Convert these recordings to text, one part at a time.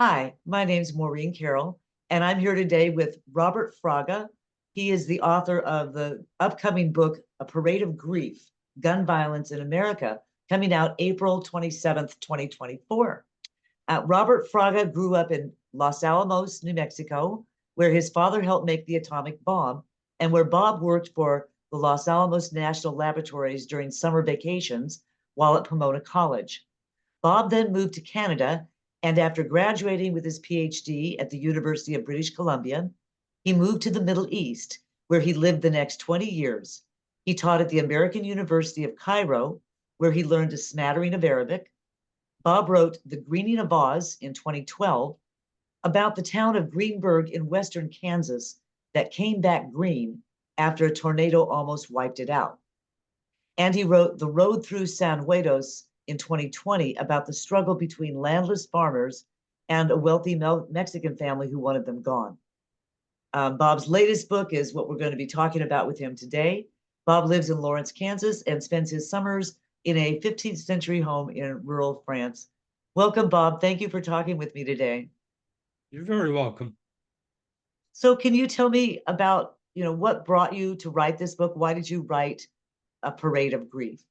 Hi, my name's Maureen Carroll, and I'm here today with Robert Fraga. He is the author of the upcoming book, A Parade of Grief, Gun Violence in America, coming out April 27th, 2024. Robert Fraga grew up in Los Alamos, New Mexico, where his father helped make the atomic bomb, and where Bob worked for the Los Alamos National Laboratories during summer vacations while at Pomona College. Bob then moved to Canada, and after graduating with his PhD at the University of British Columbia, he moved to the Middle East, where he lived the next 20 years. He taught at the American University of Cairo, where he learned a smattering of Arabic. Bob wrote The Greening of Oz in 2012 about the town of Greenburg in western Kansas that came back green after a tornado almost wiped it out. And he wrote The Road Through San Judas in 2020 about the struggle between landless farmers and a wealthy Mexican family who wanted them gone. Bob's latest book is what we're going to be talking about with him today. Bob lives in Lawrence, Kansas, and spends his summers in a 15th century home in rural France. Welcome, Bob. Thank you for talking with me today. You're very welcome. So can you tell me about, what brought you to write this book? Why did you write A Parade of Grief?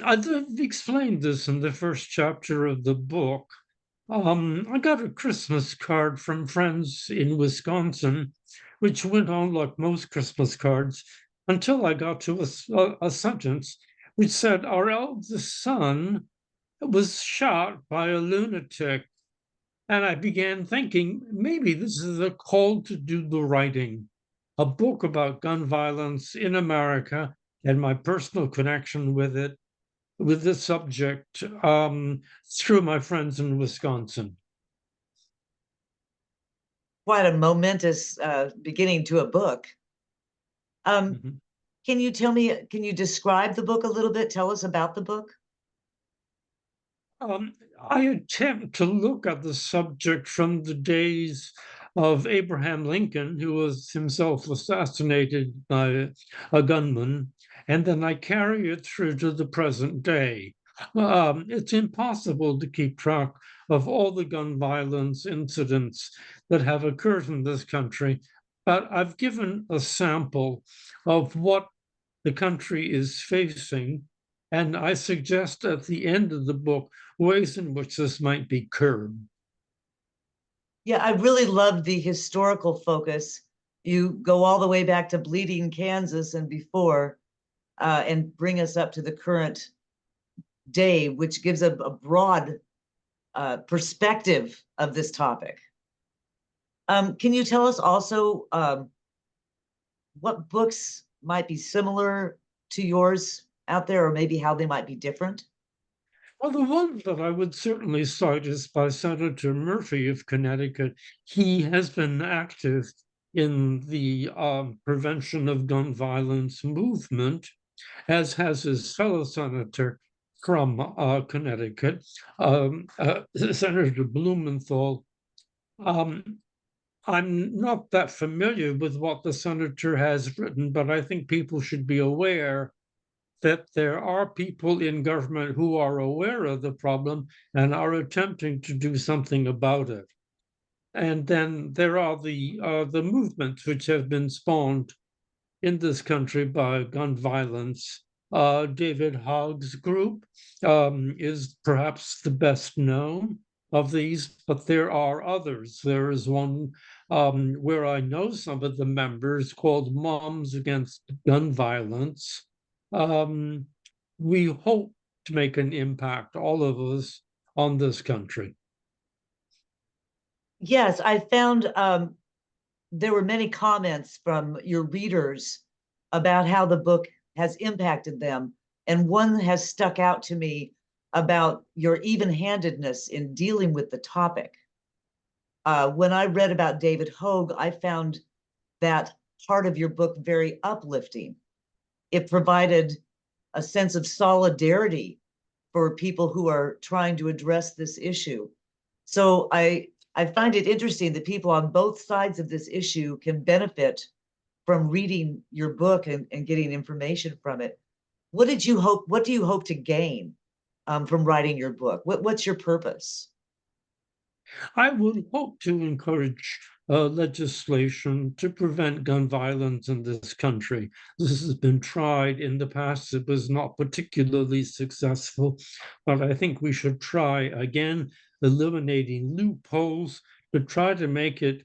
I've explained this in the first chapter of the book. I got a Christmas card from friends in Wisconsin, which went on like most Christmas cards until I got to a sentence which said, "Our eldest son was shot by a lunatic." And I began thinking, maybe this is a call to do the writing, a book about gun violence in America and my personal connection with this subject through my friends in Wisconsin. Quite a momentous beginning to a book. Mhm. Can you describe the book a little bit? Tell us about the book. I attempt to look at the subject from the days of Abraham Lincoln, who was himself assassinated by a gunman, and then I carry it through to the present day. It's impossible to keep track of all the gun violence incidents that have occurred in this country, but I've given a sample of what the country is facing, and I suggest at the end of the book ways in which this might be curbed. Yeah, I really loved the historical focus. You go all the way back to Bleeding, Kansas and before, and bring us up to the current day, which gives a broad perspective of this topic. Can you tell us also what books might be similar to yours out there, or maybe how they might be different? Well, the one that I would certainly cite is by Senator Murphy of Connecticut. He has been active in the prevention of gun violence movement, as has his fellow senator from Connecticut, Senator Blumenthal. Um, I'm not that familiar with what the senator has written, but I think people should be aware that there are people in government who are aware of the problem and are attempting to do something about it. And then there are the movements which have been spawned in this country by gun violence. David Hogg's group is perhaps the best known of these, but there are others. There is one where I know some of the members called Moms Against Gun Violence. Um, we hope to make an impact, all of us, on this country. Yes, I found there were many comments from your readers about how the book has impacted them. And one has stuck out to me about your even-handedness in dealing with the topic. When I read about David Hogg, I found that part of your book very uplifting. It provided a sense of solidarity for people who are trying to address this issue. So I find it interesting that people on both sides of this issue can benefit from reading your book and getting information from it. What do you hope to gain from writing your book? What's your purpose? I would hope to encourage legislation to prevent gun violence in this country. This has been tried in the past. It was not particularly successful, but I think we should try again, eliminating loopholes to try to make it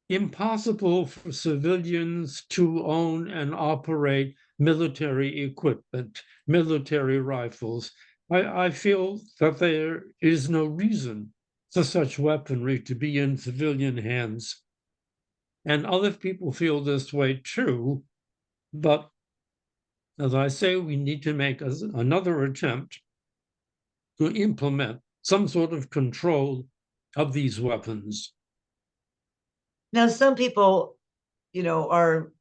impossible for civilians to own and operate military equipment, military rifles. I feel that there is no reason for such weaponry to be in civilian hands. And other people feel this way too. But as I say, we need to make another attempt to implement some sort of control of these weapons. Now, some people, are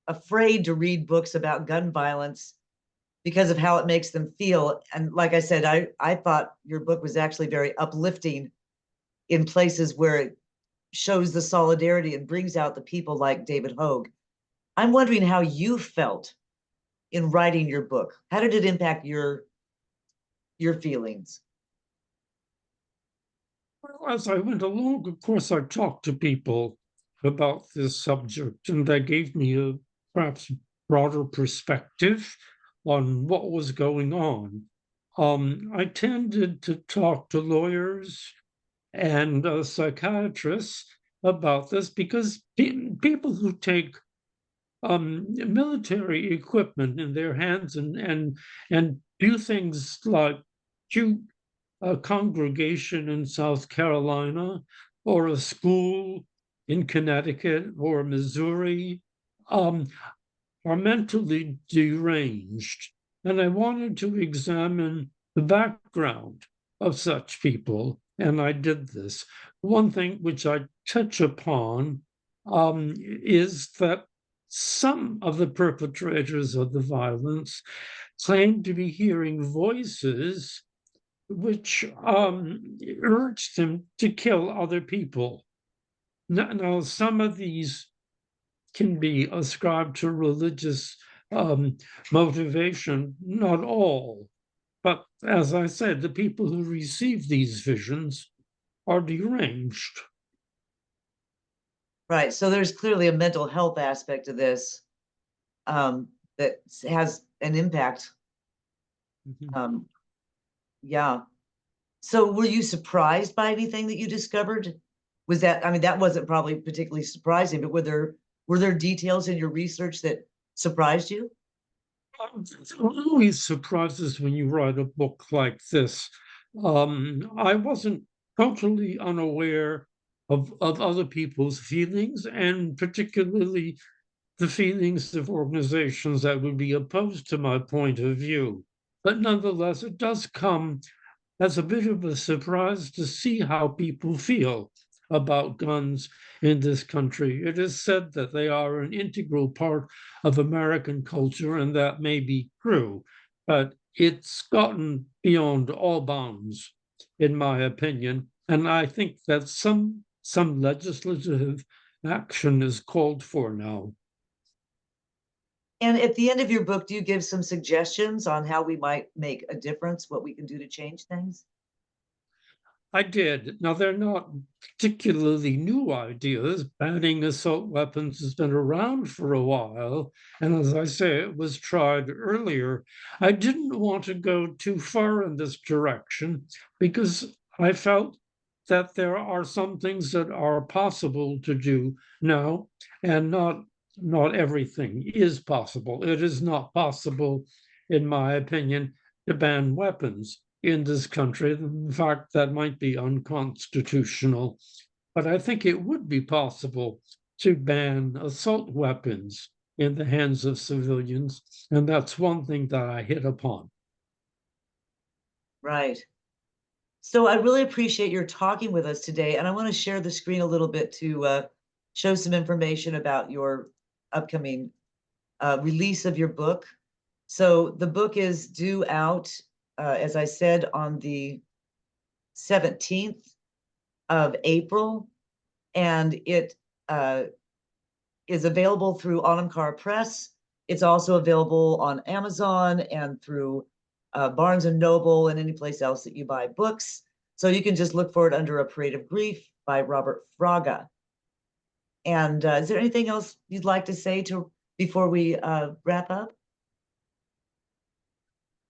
afraid to read books about gun violence because of how it makes them feel. And like I said, I thought your book was actually very uplifting in places where it shows the solidarity and brings out the people like David Hogue. I'm wondering how you felt in writing your book. How did it impact your feelings? Well, as I went along, of course, I talked to people about this subject, and they gave me a perhaps broader perspective on what was going on. I tended to talk to lawyers and psychiatrists about this because people who take military equipment in their hands and do things like shoot a congregation in South Carolina or a school in Connecticut or Missouri um, are mentally deranged. And I wanted to examine the background of such people, and I did this. One thing which I touch upon is that some of the perpetrators of the violence claim to be hearing voices which urged him to kill other people. Now, some of these can be ascribed to religious motivation, not all. But as I said, the people who receive these visions are deranged. Right. So there's clearly a mental health aspect to this that has an impact. Mhm. Um, yeah. So were you surprised by anything that you discovered? Was that, I mean, that wasn't probably particularly surprising, but were there details in your research that surprised you? It always surprises when you write a book like this. I wasn't totally unaware of other people's feelings, and particularly the feelings of organizations that would be opposed to my point of view. But nonetheless, it does come as a bit of a surprise to see how people feel about guns in this country. It is said that they are an integral part of American culture, and that may be true, but it's gotten beyond all bounds, in my opinion. And I think that some legislative action is called for now. And at the end of your book, do you give some suggestions on how we might make a difference, what we can do to change things? I did. Now, they're not particularly new ideas. Banning assault weapons has been around for a while. And as I say, it was tried earlier. I didn't want to go too far in this direction because I felt that there are some things that are possible to do now, and not everything is possible. It is not possible, in my opinion, to ban weapons in this country. In fact, that might be unconstitutional. But I think it would be possible to ban assault weapons in the hands of civilians. And that's one thing that I hit upon. Right. So I really appreciate your talking with us today, and I want to share the screen a little bit to show some information about your upcoming release of your book. So the book is due out, as I said, on the 17th of April, and it is available through Autumn Car Press. It's also available on Amazon and through Barnes and Noble and any place else that you buy books. So you can just look for it under A Parade of Grief by Robert Fraga. And is there anything else you'd like to say before we wrap up?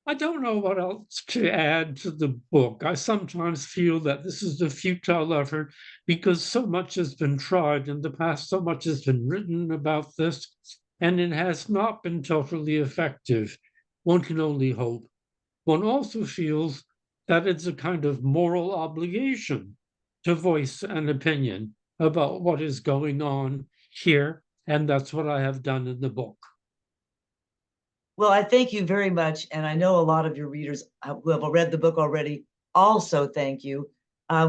I don't know what else to add to the book. I sometimes feel that this is a futile effort because so much has been tried in the past, so much has been written about this, and it has not been totally effective. One can only hope. One also feels that it's a kind of moral obligation to voice an opinion about what is going on here, and that's what I have done in the book. Well, I thank you very much. And I know a lot of your readers who have read the book already also thank you.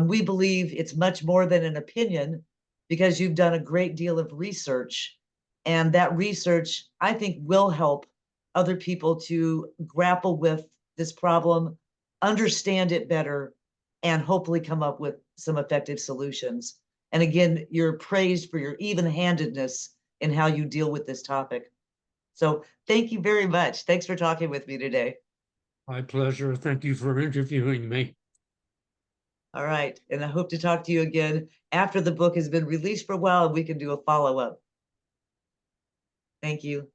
We believe it's much more than an opinion because you've done a great deal of research. And that research, I think, will help other people to grapple with this problem, understand it better, and hopefully come up with some effective solutions. And again, you're praised for your even-handedness in how you deal with this topic. So thank you very much. Thanks for talking with me today. My pleasure. Thank you for interviewing me. All right. And I hope to talk to you again after the book has been released for a while and we can do a follow-up. Thank you.